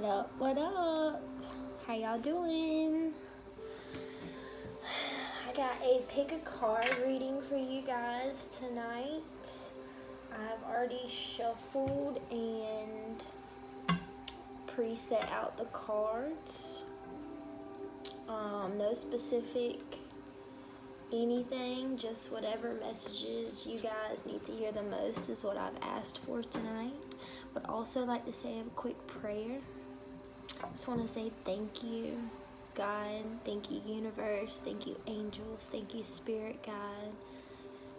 What up, what up? How y'all doing? I got a pick a card reading for you guys tonight. I've already shuffled and preset out the cards. No specific anything, just whatever messages you guys need to hear the most is what I've asked for tonight. Would also like to say a quick prayer. Just want to say thank you, God. Thank you, universe. Thank you, angels. Thank you, spirit guide.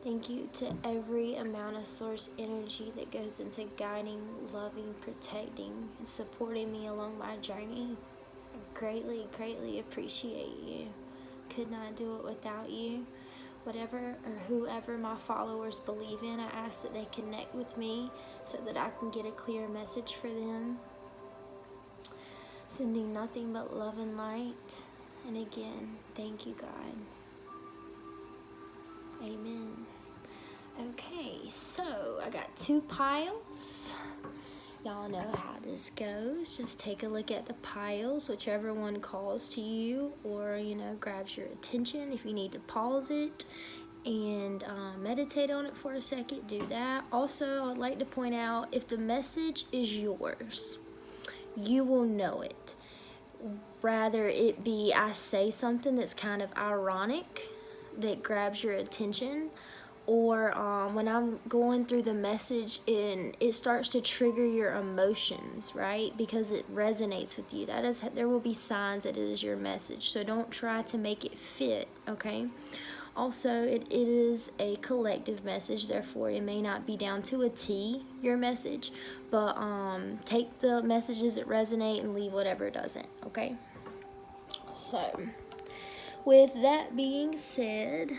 Thank you to every amount of source energy that goes into guiding, loving, protecting, and supporting me along my journey. I greatly, greatly appreciate you. Could not do it without you. Whatever or whoever my followers believe in, I ask that they connect with me so that I can get a clear message for them. Sending nothing but love and light. And again, thank you, God. Amen. Okay, so I got 2 piles. Y'all know how this goes. Just take a look at the piles, whichever one calls to you or, grabs your attention. If you need to pause it and meditate on it for a second, do that. Also, I'd like to point out, if the message is yours, you will know it. Rather it be I say something that's kind of ironic that grabs your attention, or when I'm going through the message and it starts to trigger your emotions, right? Because it resonates with you. There will be signs that it is your message. So don't try to make it fit, okay? Also, it is a collective message, therefore it may not be down to a T, your message, but take the messages that resonate and leave whatever doesn't, okay? So, with that being said,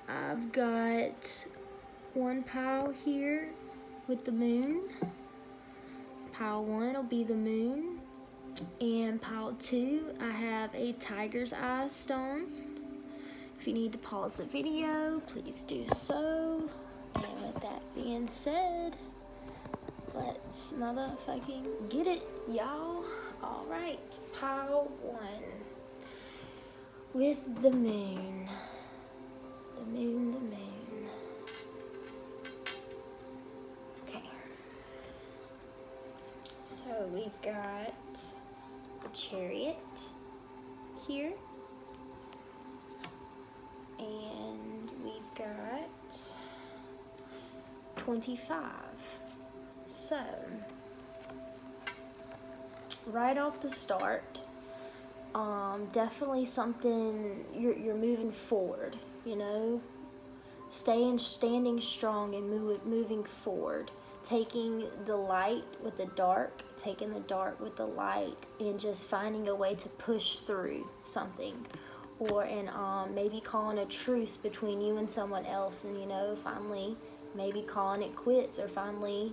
I've got 1 pile here with the moon. Pile 1 will be the moon. And pile 2, I have a tiger's eye stone. If you need to pause the video, please do so. And with that being said, let's motherfucking get it, y'all. Alright, pile 1 with the moon. The moon, the moon. Okay. So we've got the Chariot here. And we've got 25. So, right off the start, definitely something you're moving forward. Standing strong and moving forward, taking the light with the dark, taking the dark with the light, and just finding a way to push through something, or maybe calling a truce between you and someone else, and finally maybe calling it quits, or finally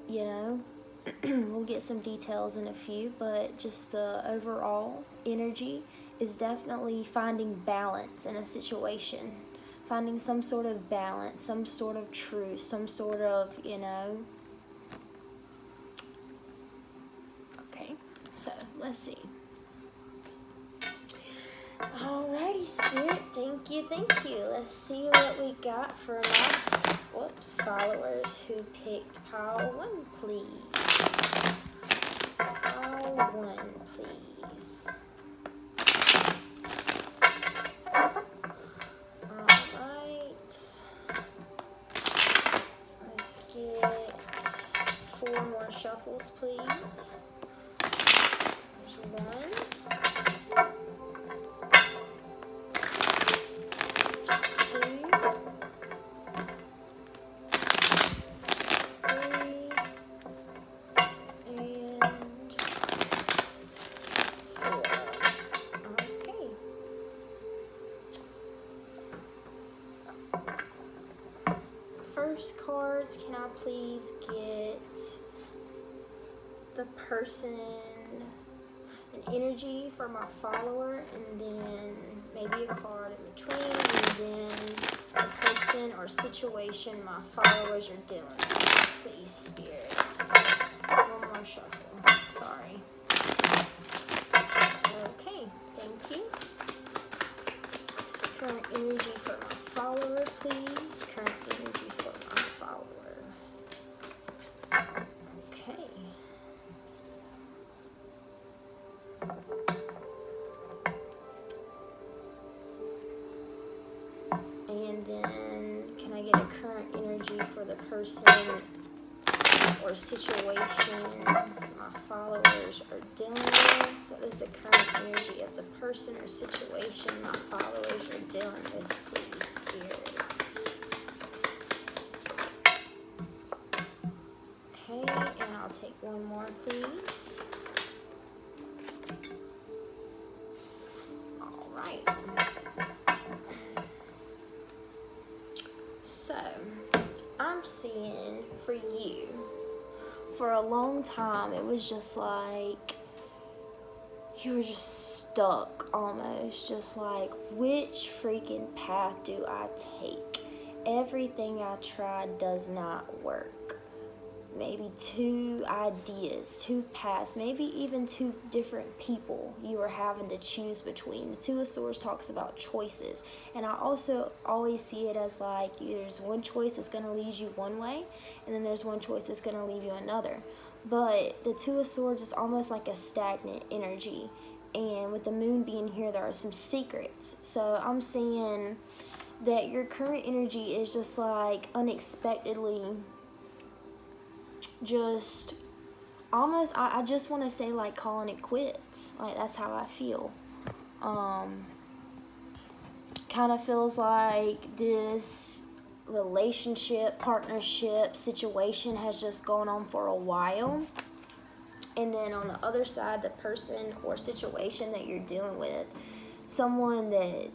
we'll get some details in a few, but just the overall energy is definitely finding balance in a situation, finding some sort of balance, some sort of truth, some sort of, Okay, so let's see. Alrighty, Spirit, thank you. Let's see what we got for my, followers who picked pile 1, please. Pile 1, please. Get 4 more shuffles, please. There's 1. There's 2. 3. And 4. Okay. First cards, can I please get the person, an energy for my follower, and then maybe a card in between, and then the person or situation my followers are doing. Please, Spirit. One more shuffle. And then, can I get a current energy for the person or situation my followers are dealing with? What is the current energy of the person or situation my followers are dealing with, please, Spirit? Okay, and I'll take one more, please. All right. So, I'm seeing for you, for a long time, it was just like you were just stuck almost, just like, which freaking path do I take? Everything I tried does not work. Maybe two ideas, two paths, maybe even two different people you were having to choose between. The Two of Swords talks about choices, and I also always see it as like there's one choice that's going to lead you one way, and then there's one choice that's going to lead you another. But the Two of Swords is almost like a stagnant energy, and with the moon being here, there are some secrets. So I'm seeing that your current energy is just like unexpectedly just almost, I just want to say like calling it quits. Like, that's how I feel. Kind of feels like this relationship, partnership, situation has just gone on for a while. And then on the other side, the person or situation that you're dealing with, someone that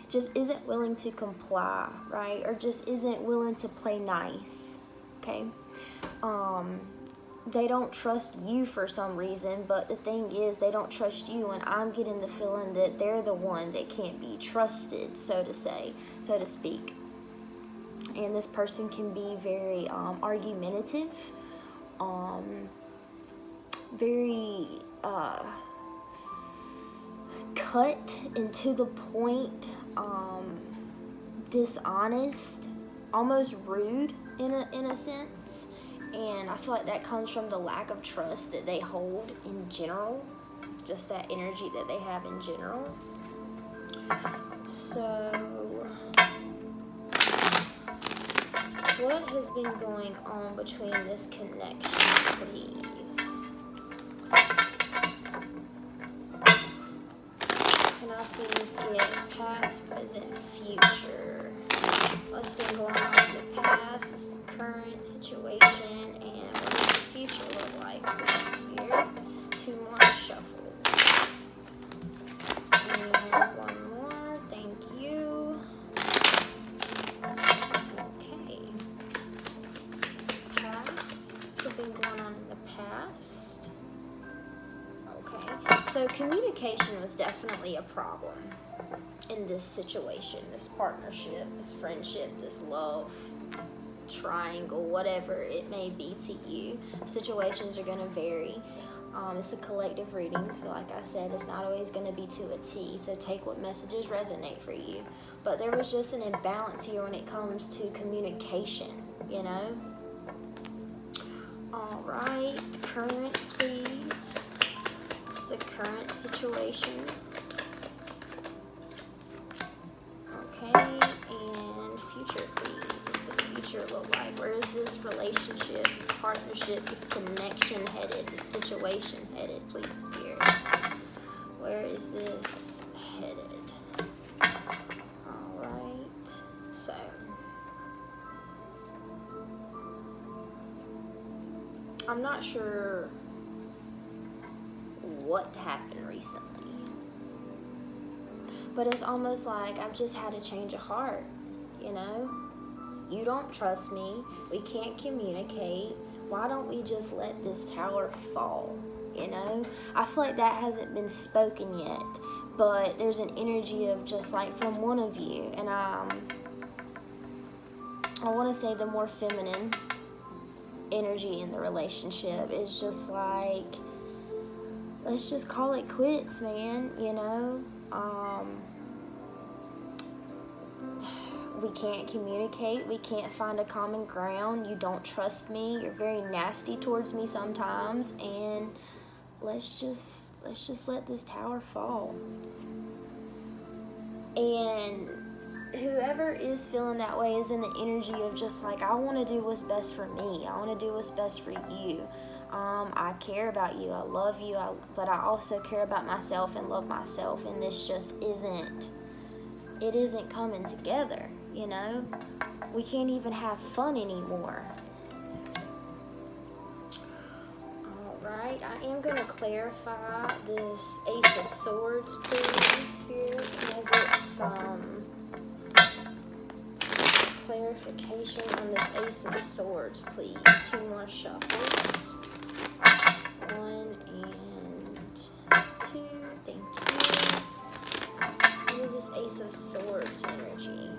just isn't willing to comply, right? Or just isn't willing to play nice, okay? They don't trust you for some reason, but the thing is, they don't trust you, and I'm getting the feeling that they're the one that can't be trusted, so to speak. And this person can be very argumentative, very cut and to the point, dishonest, almost rude in a sense. And I feel like that comes from the lack of trust that they hold in general, just that energy that they have in general. So, what has been going on between this connection, please? Can I please get past, present, future? What's been going on in the past? What's the current situation? And what does the future look like, please, Spirit? Two more shuffles. And one more. Thank you. Okay. Past. What's been going on in the past? Okay. So communication was definitely a problem in this situation, this partnership, this friendship, this love triangle, whatever it may be to you. Situations are going to vary. It's a collective reading, so like I said, it's not always going to be to a T, so take what messages resonate for you. But there was just an imbalance here when it comes to communication, you know? All right, current, please. It's the current situation. Okay, and future, please. What's the future look like? Where is this relationship, this partnership, this connection headed, this situation headed, please, Spirit? Where is this headed? All right, so I'm not sure what happened recently, but it's almost like I've just had a change of heart, you know? You don't trust me. We can't communicate. Why don't we just let this tower fall, you know? I feel like that hasn't been spoken yet, but there's an energy of just like from one of you, and I want to say the more feminine energy in the relationship is just like, let's just call it quits, man, you know? We can't communicate. We can't find a common ground. You don't trust me. You're very nasty towards me sometimes, and let's just let's just let this tower fall. And whoever is feeling that way is in the energy of just like, I want to do what's best for me. I want to do what's best for you. I care about you. I love you. But I also care about myself and love myself. And this just isn't coming together, you know? We can't even have fun anymore. Alright, I am going to clarify this Ace of Swords, please, Spirit. Can I get some clarification on this Ace of Swords, please? 2 more shuffles. 1 and 2. Thank you. What is this Ace of Swords energy?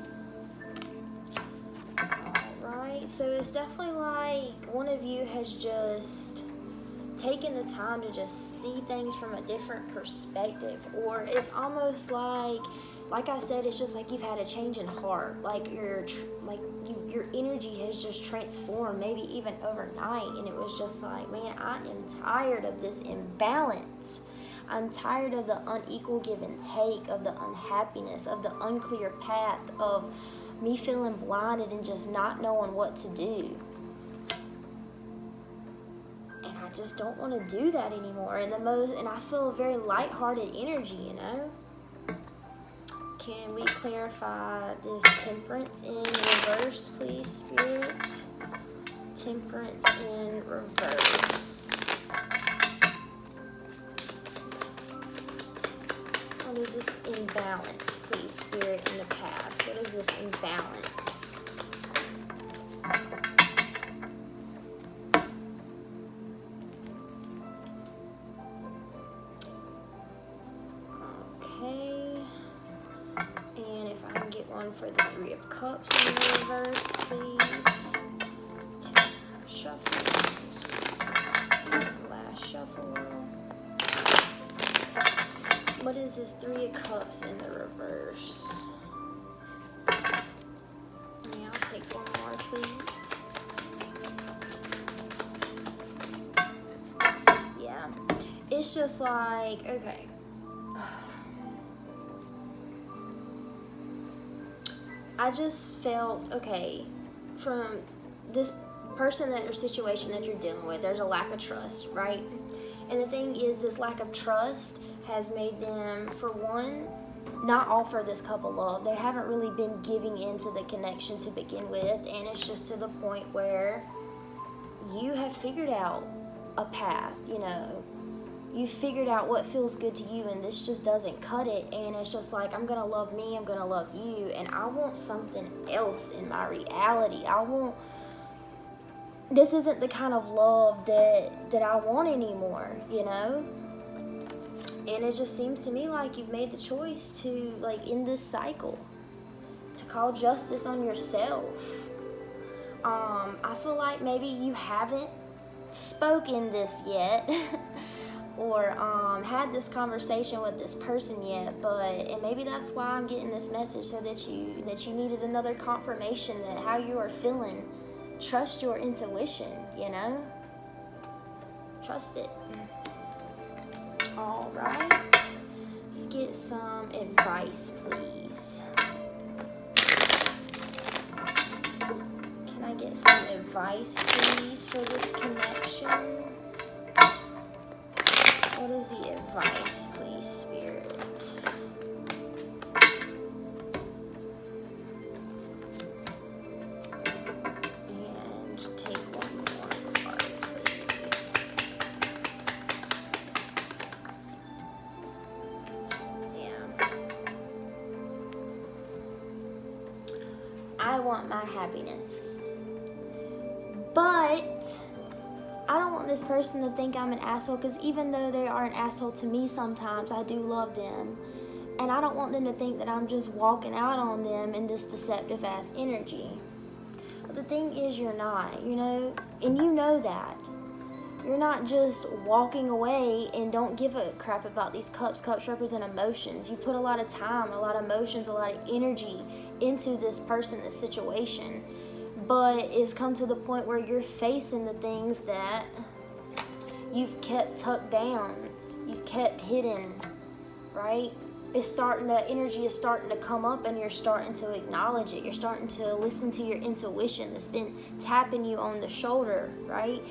Alright, so it's definitely like one of you has just taken the time to just see things from a different perspective, or it's almost like I said, it's just like you've had a change in heart, like your energy has just transformed, maybe even overnight, and it was just like, man, I am tired of this imbalance. I'm tired of the unequal give and take, of the unhappiness, of the unclear path, of me feeling blinded and just not knowing what to do. And I just don't want to do that anymore. And I feel a very lighthearted energy, you know? Can we clarify this Temperance in reverse, please, Spirit? Temperance in reverse. What is this imbalance, please, Spirit, in the past? What is this imbalance? For the 3 of Cups in the reverse, please. 2 shuffles. Last shuffle. What is this 3 of Cups in the reverse? Yeah, I'll take 1 more, please. Yeah, it's just like, okay. I just felt, okay, from this person or situation that you're dealing with, there's a lack of trust, right? And the thing is, this lack of trust has made them, for one, not offer this couple love. They haven't really been giving into the connection to begin with, and it's just to the point where you have figured out a path, you know. You figured out what feels good to you, and this just doesn't cut it, and it's just like, I'm gonna love me, I'm gonna love you, and I want something else in my reality. This isn't the kind of love that I want anymore, you know? And it just seems to me like you've made the choice to, like, end this cycle, to call justice on yourself. I feel like maybe you haven't spoken this yet, or had this conversation with this person yet, and maybe that's why I'm getting this message, so that you needed another confirmation that how you are feeling. Trust your intuition, you know? Trust it. All right. Let's get some advice, please. Can I get some advice, please, for this connection? What is the advice, please, Spirit? And take 1 more card, please. Yeah. I want my happiness. But I don't want this person to think I'm an asshole, because even though they are an asshole to me sometimes, I do love them. And I don't want them to think that I'm just walking out on them in this deceptive ass energy. But the thing is, you're not, you know, and you know that. You're not just walking away and don't give a crap about these cups. Cups represent emotions. You put a lot of time, a lot of emotions, a lot of energy into this person, this situation. But it's come to the point where you're facing the things that you've kept tucked down, you've kept hidden, right? The energy is starting to come up, and you're starting to acknowledge it. You're starting to listen to your intuition that's been tapping you on the shoulder, right?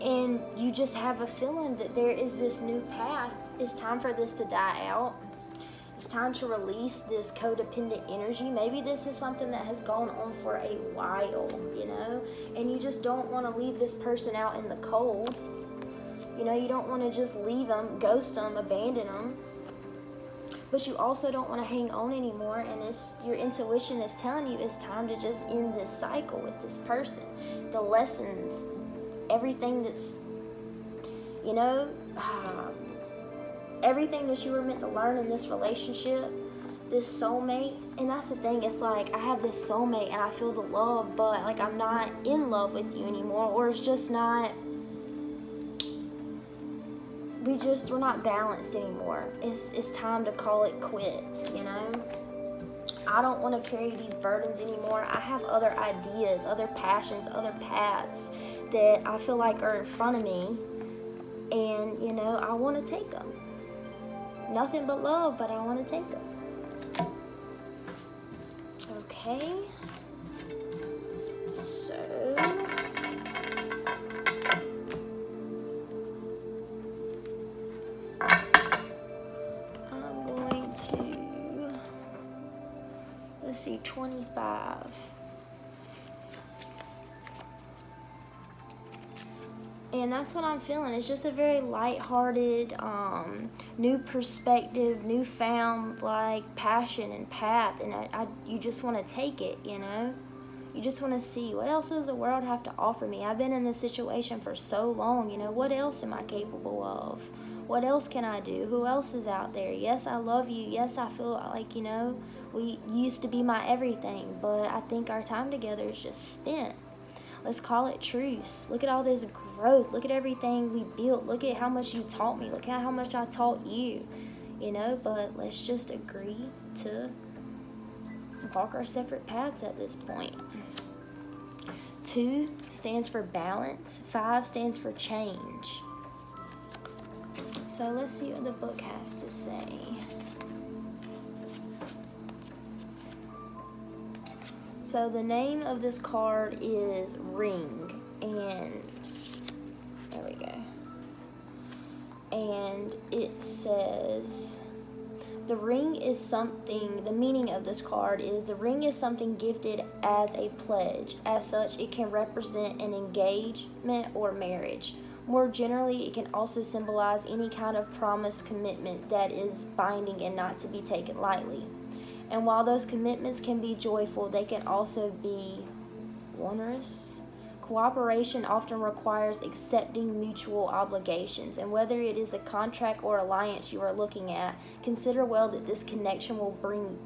And you just have a feeling that there is this new path. It's time for this to die out. It's time to release this codependent energy. Maybe this is something that has gone on for a while, you know, and you just don't want to leave this person out in the cold. You know, you don't want to just leave them, ghost them, abandon them. But you also don't want to hang on anymore, and your intuition is telling you it's time to just end this cycle with this person. The lessons, everything that's, you know, everything that you were meant to learn in this relationship, this soulmate. And that's the thing, it's like I have this soulmate and I feel the love, but like I'm not in love with you anymore, or it's just not, we're not balanced anymore. It's time to call it quits, you know? I don't want to carry these burdens anymore. I have other ideas, other passions, other paths that I feel like are in front of me, and, you know, I want to take them. Nothing but love, but I want to take them. Okay. So I'm going to, let's see, 25. And that's what I'm feeling. It's just a very lighthearted, new perspective, newfound like passion and path, and you just want to take it, you know. You just want to see what else does the world have to offer me. I've been in this situation for so long, you know. What else am I capable of? What else can I do? Who else is out there? Yes, I love you. Yes, I feel like, you know, we used to be my everything, but I think our time together is just spent. Let's call it truce. Look at all this growth. Look at everything we built. Look at how much you taught me. Look at how much I taught you. You know, but let's just agree to walk our separate paths at this point. 2 stands for balance. 5 stands for change. So let's see what the book has to say. So the name of this card is Ring, and there we go. And it says, the ring is something, the meaning of this card is, the ring is something gifted as a pledge. As such, it can represent an engagement or marriage. More generally, it can also symbolize any kind of promise commitment that is binding and not to be taken lightly. And while those commitments can be joyful, they can also be onerous. Cooperation often requires accepting mutual obligations, and whether it is a contract or alliance you are looking at, consider well what this connection will bring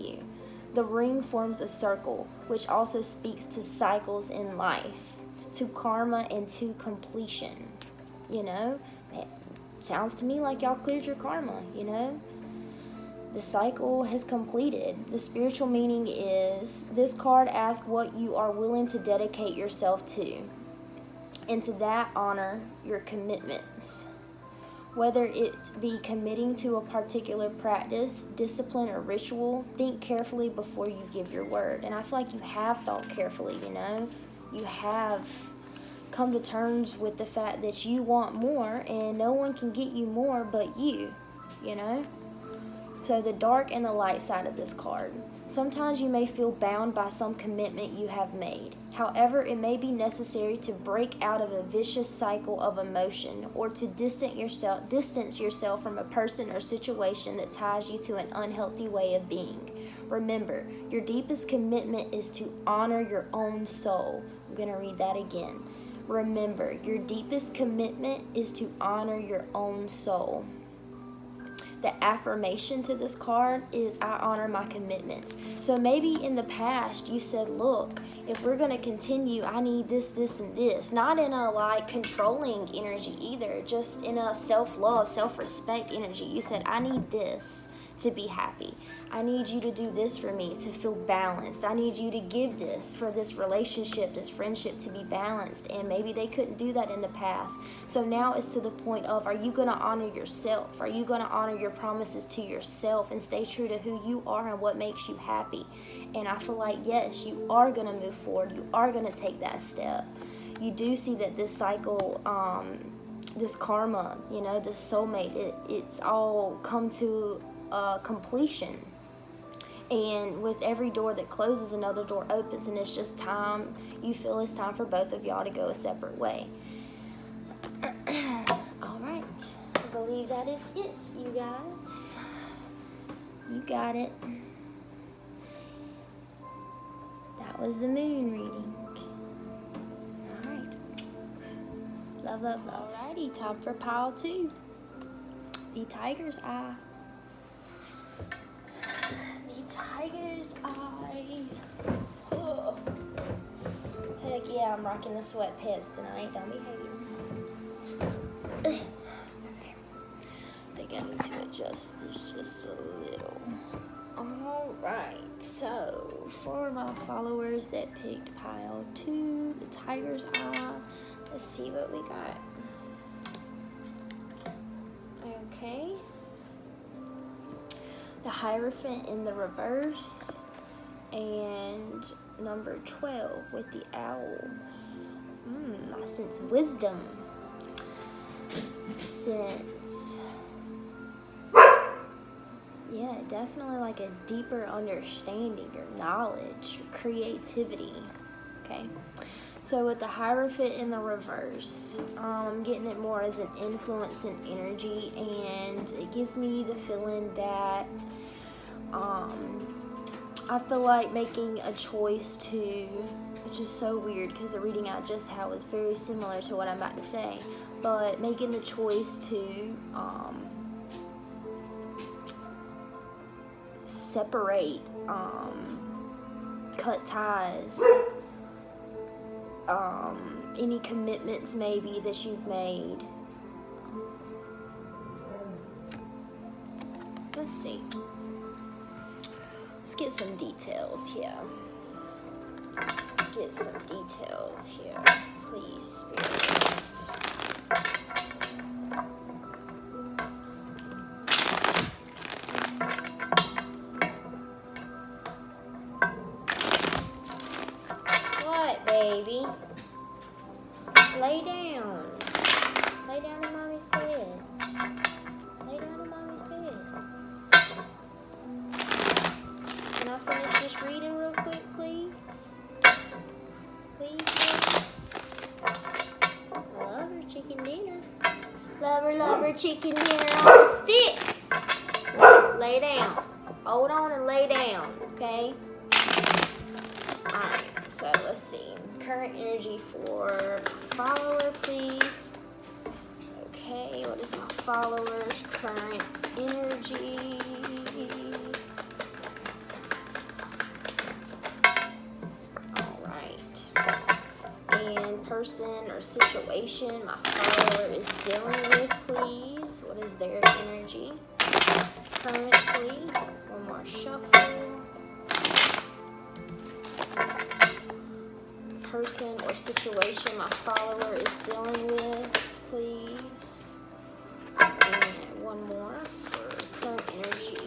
you. The ring forms a circle, which also speaks to cycles in life, to karma, and to completion. You know, sounds to me like y'all cleared your karma, you know? The cycle has completed. The spiritual meaning is, this card asks what you are willing to dedicate yourself to, and to that honor your commitments. Whether it be committing to a particular practice, discipline, or ritual, think carefully before you give your word. And I feel like you have thought carefully, you know? You have come to terms with the fact that you want more, and no one can get you more but you know? So the dark and the light side of this card. Sometimes you may feel bound by some commitment you have made. However, it may be necessary to break out of a vicious cycle of emotion, or to distance yourself from a person or situation that ties you to an unhealthy way of being. Remember, your deepest commitment is to honor your own soul. I'm going to read that again. Remember, your deepest commitment is to honor your own soul. The affirmation to this card is, I honor my commitments. So maybe in the past you said, look, if we're going to continue, I need this, this, and this. Not in a like controlling energy either, just in a self-love, self-respect energy. You said, I need this. to be happy. I need you to do this for me to feel balanced. I need you to give this for this relationship, this friendship to be balanced. And maybe they couldn't do that in the past. So now it's to the point of, are you going to honor yourself? Are you going to honor your promises to yourself and stay true to who you are and what makes you happy? And I feel like, yes, you are going to move forward. You are going to take that step. You do see that this cycle, this karma, you know, this soulmate, it's all come to completion. And with every door that closes, another door opens, and it's just time. You feel it's time for both of y'all to go a separate way. All right, I believe that is it, you guys. You got it. That was the moon reading. All right. Love, love, love. Alrighty, time for pile 2. The tiger's eye. Tiger's eye. Oh. Heck yeah, I'm rocking the sweatpants tonight. Don't be hating. Okay. I think I need to adjust this just a little. Alright, so for my followers that picked pile 2, the tiger's eye, let's see what we got. Okay. The Hierophant in the reverse, and number 12 with the owls. I sense wisdom. Yeah, definitely like a deeper understanding or knowledge, or creativity. Okay. So with the Hierophant in the reverse, I'm getting it more as an influence and energy, and it gives me the feeling that I feel like making a choice to, which is so weird because the reading I just had was very similar to what I'm about to say, but making the choice to separate, cut ties, any commitments maybe that you've made. Let's see. Let's get some details here. Please, Spirit. What, baby? Lay down. Lay down in mommy's bed. Lay down in mommy's bed. Can I finish this reading real quick, please? Please, please. Love her chicken dinner. Love her chicken dinner on a stick. Lay down. Hold on and lay down, okay? Alright, so let's see. Current energy for follower, please. Okay, what is my follower's current energy? And person or situation my follower is dealing with, please. What is their energy currently? One more shuffle. Person or situation my follower is dealing with, please. And one more for current energy.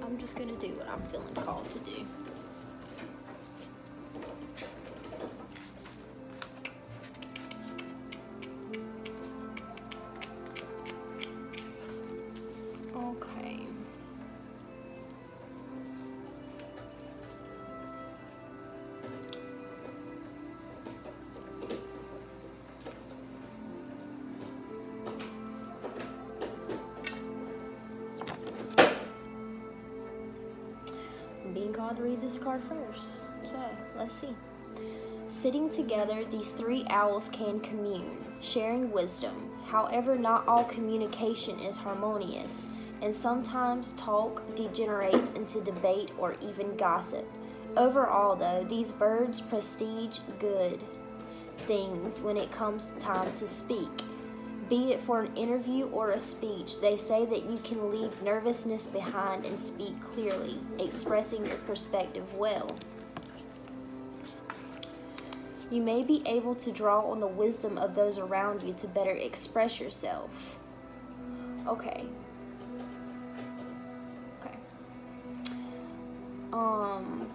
I'm just going to do what I'm feeling called to do. Okay. being called to read this card first. So, let's see. Sitting together, these three owls can commune, sharing wisdom. However, not all communication is harmonious, and sometimes talk degenerates into debate or even gossip. Overall, though, these birds prestige good things when it comes time to speak. Be it for an interview or a speech, they say that you can leave nervousness behind and speak clearly, expressing your perspective well. You may be able to draw on the wisdom of those around you to better express yourself. Okay.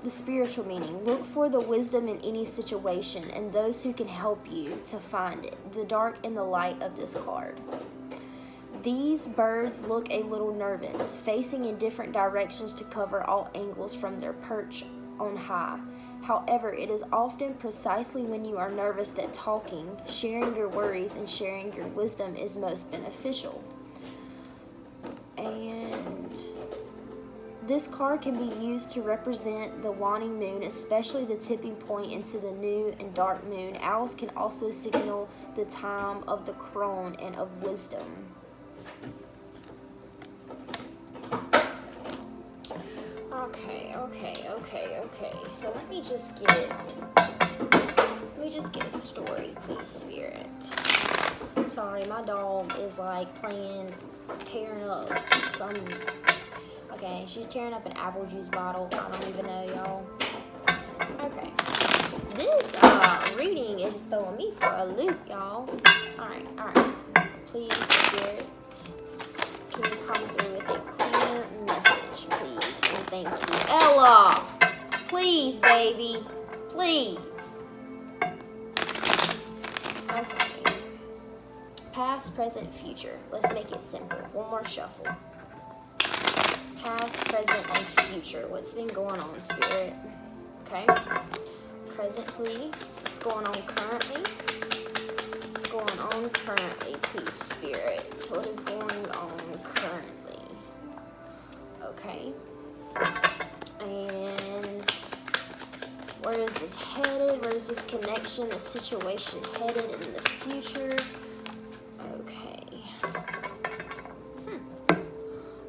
The spiritual meaning. Look for the wisdom in any situation and those who can help you to find it. The dark and the light of this card. These birds look a little nervous, facing in different directions to cover all angles from their perch on high. However, it is often precisely when you are nervous that talking, sharing your worries, and sharing your wisdom is most beneficial. And this card can be used to represent the waning moon, especially the tipping point into the new and dark moon. Owls can also signal the time of the crone and of wisdom. Okay. So let me just get a story, please, Spirit. Sorry, my dog is like tearing up some. Okay, she's tearing up an apple juice bottle. I don't even know, y'all. Okay. This reading is throwing me for a loop, y'all. Alright. Please, Spirit, can you come through with a clear message, please? And thank you. Ella! Please, baby. Please. Okay. Past, present, future. Let's make it simple. One more shuffle. Past, present, and future. What's been going on, Spirit? Okay. Present, please. What's going on currently? What's going on currently, please, Spirit? What is going on currently? Okay. And where is this headed? Where is this connection, this situation headed in the future? Okay.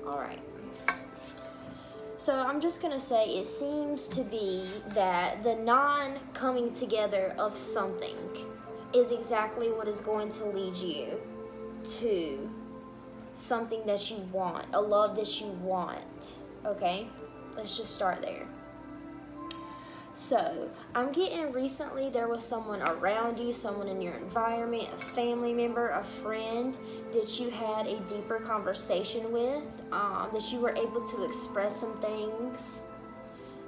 Alright. So I'm just going to say it seems to be that the non-coming together of something is exactly what is going to lead you to something that you want, a love that you want, okay? Let's just start there. So, I'm getting recently there was someone around you, someone in your environment, a family member, a friend that you had a deeper conversation with, that you were able to express some things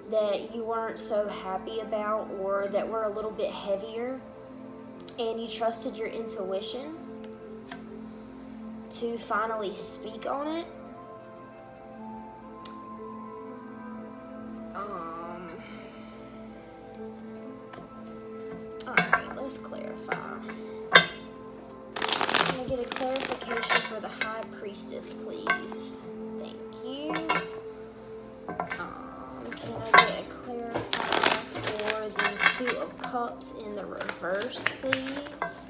that you weren't so happy about or that were a little bit heavier, and you trusted your intuition to finally speak on it. Alright, let's clarify. Can I get a clarification for the High Priestess, please? Thank you. Can I get a clarifier for the Two of Cups in the reverse, please?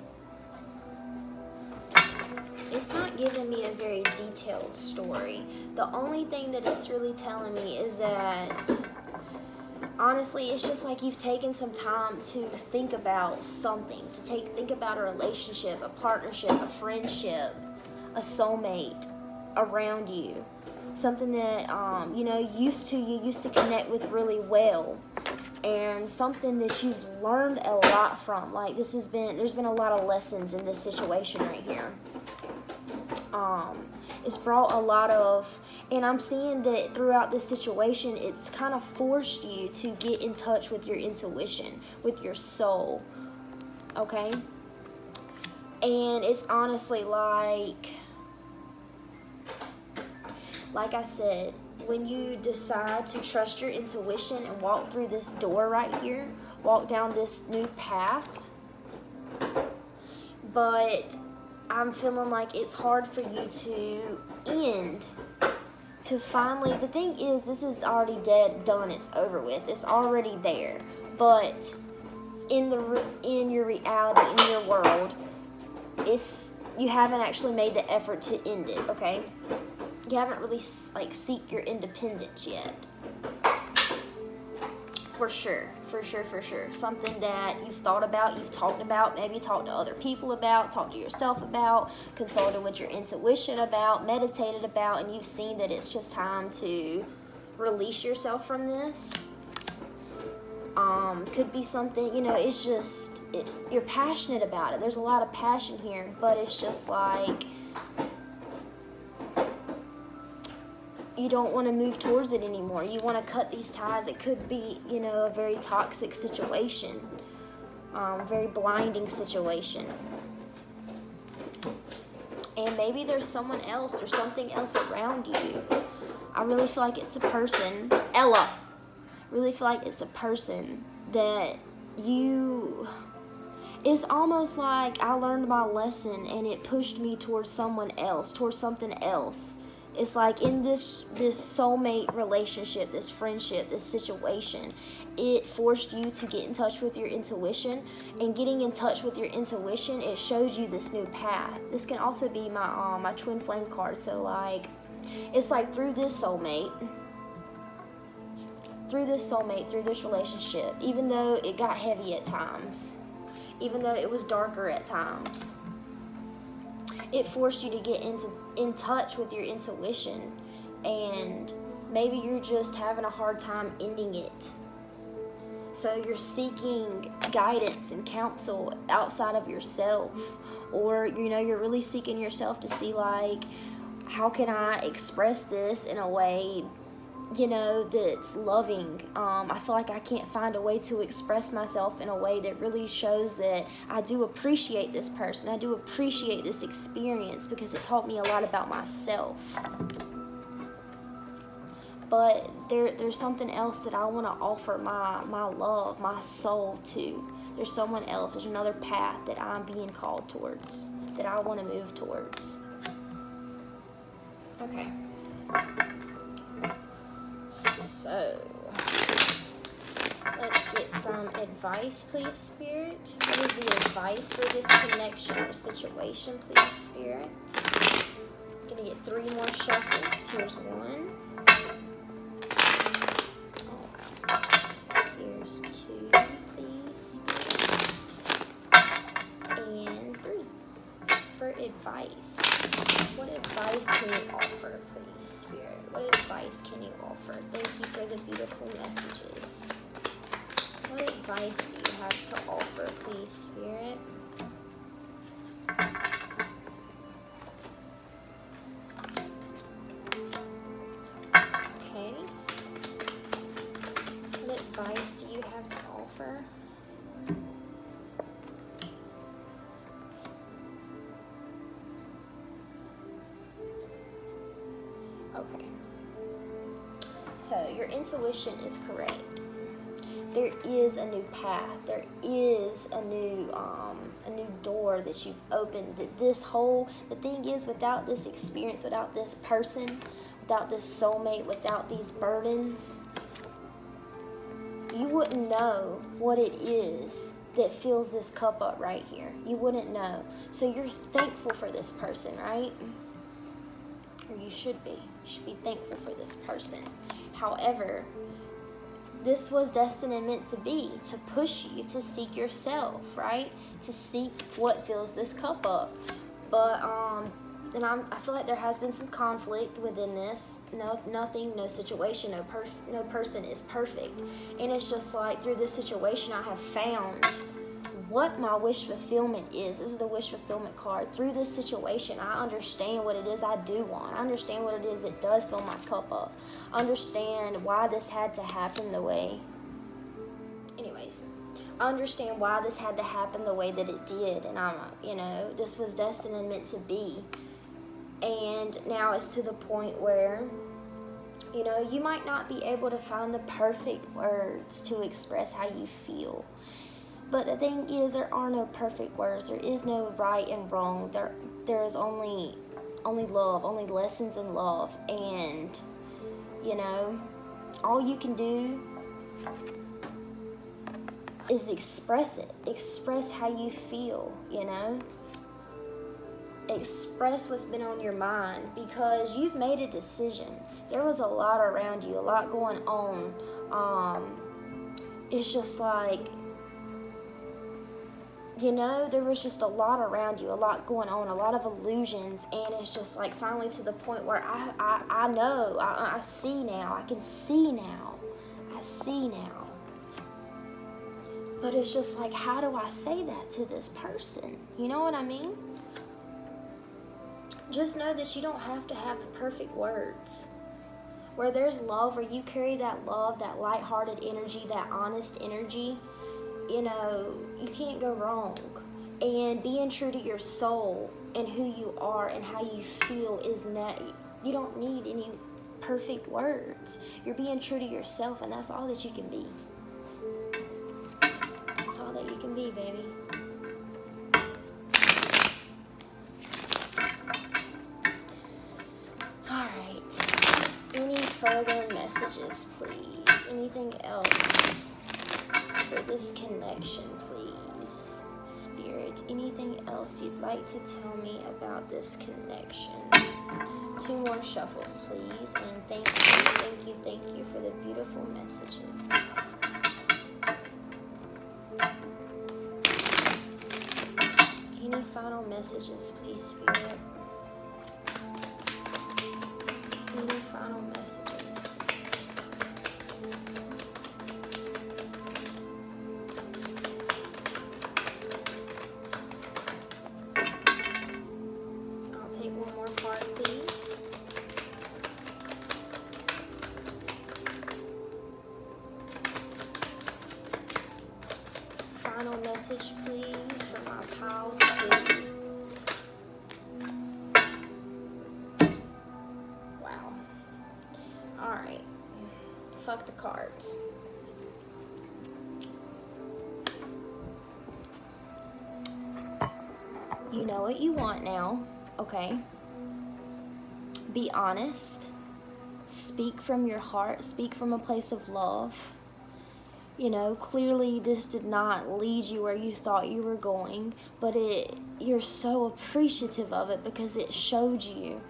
It's not giving me a very detailed story. The only thing that it's really telling me is that, honestly, it's just like you've taken some time to think about something, to think about a relationship, a partnership, a friendship, a soulmate around you. Something that, you used to connect with really well. And something that you've learned a lot from. Like, there's been a lot of lessons in this situation right here. It's brought a lot of, and I'm seeing that throughout this situation, it's kind of forced you to get in touch with your intuition, with your soul, okay? And it's honestly like I said, when you decide to trust your intuition and walk through this door right here, walk down this new path, but I'm feeling like it's hard for you to end to finally, the thing is, this is already dead, done, it's over with. It's already there. But in your reality, in your world, you haven't actually made the effort to end it, okay? You haven't really seek your independence yet. For sure. Something that you've thought about, you've talked about, maybe talked to other people about, talked to yourself about, consulted with your intuition about, meditated about, and you've seen that it's just time to release yourself from this. Could be something, it's just, you're passionate about it. There's a lot of passion here, but it's just like, you don't want to move towards it anymore. You want to cut these ties. It could be, a very toxic situation, very blinding situation. And maybe there's someone else or something else around you. I really feel like it's a person. Ella. Really feel like it's a person that it's almost like I learned my lesson and it pushed me towards someone else, towards something else. It's like in this soulmate relationship, this friendship, this situation, it forced you to get in touch with your intuition. And getting in touch with your intuition, it shows you this new path. This can also be my twin flame card. So like, it's like through this soulmate, through this relationship, even though it got heavy at times, even though it was darker at times, it forced you to get in touch with your intuition, and maybe you're just having a hard time ending it. So you're seeking guidance and counsel outside of yourself, or you're really seeking yourself to see like, how can I express this in a way that's loving. I feel like I can't find a way to express myself in a way that really shows that I do appreciate this person. I do appreciate this experience because it taught me a lot about myself. But there's something else that I want to offer my love, my soul to. There's someone else. There's another path that I'm being called towards, that I want to move towards. Okay. So, let's get some advice, please, Spirit. What is the advice for this connection or situation, please, Spirit? I'm going to get 3 more shuffles. Here's 1. Oh, wow. Here's 2, please, Spirit. And 3 for advice. What advice can you offer, please, Spirit? What advice can you offer? Thank you for the beautiful messages. What advice do you have to offer, please, Spirit? Okay. What advice do you have to offer? Okay. So your intuition is correct. There is a new path. There is a new door that you've opened. The thing is, without this experience, without this person, without this soulmate, without these burdens, you wouldn't know what it is that fills this cup up right here. You wouldn't know. So you're thankful for this person, right? Or you should be. You should be thankful for this person. However, this was destined and meant to be, to push you to seek yourself, right? To seek what fills this cup up. But and I feel like there has been some conflict within this. No situation, no person is perfect. And it's just like through this situation I have found what my wish fulfillment is. This is the wish fulfillment card. Through this situation, I understand what it is I do want. I understand what it is that does fill my cup up. I understand why this had to happen the way. Anyways, I understand why this had to happen the way that it did. And this was destined and meant to be. And now it's to the point where, you might not be able to find the perfect words to express how you feel. But the thing is, there are no perfect words. There is no right and wrong. There is only only love, only lessons in love. And, you know, all you can do is express it. Express how you feel, you know. Express what's been on your mind, because you've made a decision. There was a lot around you, a lot going on. It's just like, you know, there was just a lot around you, a lot going on, a lot of illusions, and it's just like finally to the point where I know, I see now, I can see now, I see now. But it's just like, how do I say that to this person? You know what I mean? Just know that you don't have to have the perfect words. Where there's love, where you carry that love, that lighthearted energy, that honest energy, you know, you can't go wrong. And being true to your soul and who you are and how you feel is not, you don't need any perfect words. You're being true to yourself, and that's all that you can be. That's all that you can be, baby. Further messages, please. Anything else for this connection, please? Spirit, anything else you'd like to tell me about this connection? 2 more shuffles, please. And thank you for the beautiful messages. Any final messages, please, Spirit? Any final messages? I'll take one more card, please. Final message, please, for my pile 2. Alright, fuck the cards. You know what you want now, okay? Be honest. Speak from your heart. Speak from a place of love. You know, clearly this did not lead you where you thought you were going, but you're so appreciative of it because it showed you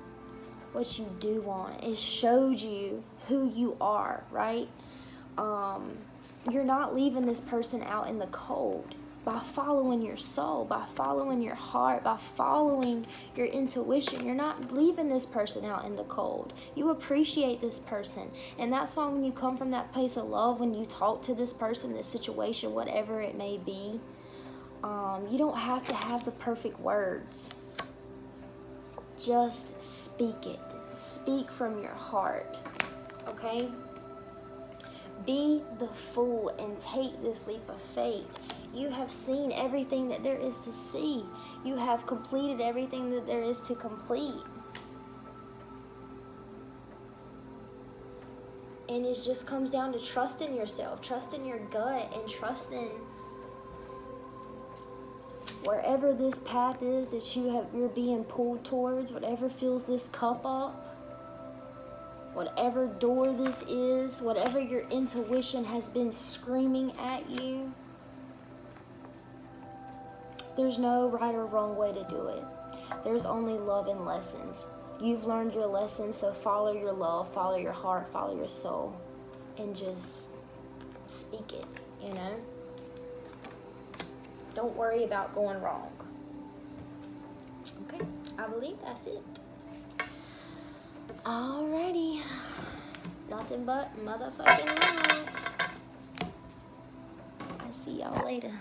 what you do want. It showed you who you are, right? You're not leaving this person out in the cold by following your soul, by following your heart, by following your intuition. You're not leaving this person out in the cold. You appreciate this person. And that's why when you come from that place of love, when you talk to this person, this situation, whatever it may be, you don't have to have the perfect words. Just speak it. Speak from your heart, okay? Be the fool and take this leap of faith. You have seen everything that there is to see. You have completed everything that there is to complete. And it just comes down to trusting yourself, trusting your gut, and trusting wherever this path is that you're being pulled towards, whatever fills this cup up, whatever door this is, whatever your intuition has been screaming at you, there's no right or wrong way to do it. There's only love and lessons. You've learned your lessons, so follow your love, follow your heart, follow your soul, and just speak it, you know? Don't worry about going wrong. Okay, I believe that's it. Alrighty. Nothing but motherfucking love. I see y'all later.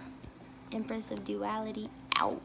Empress of Duality out.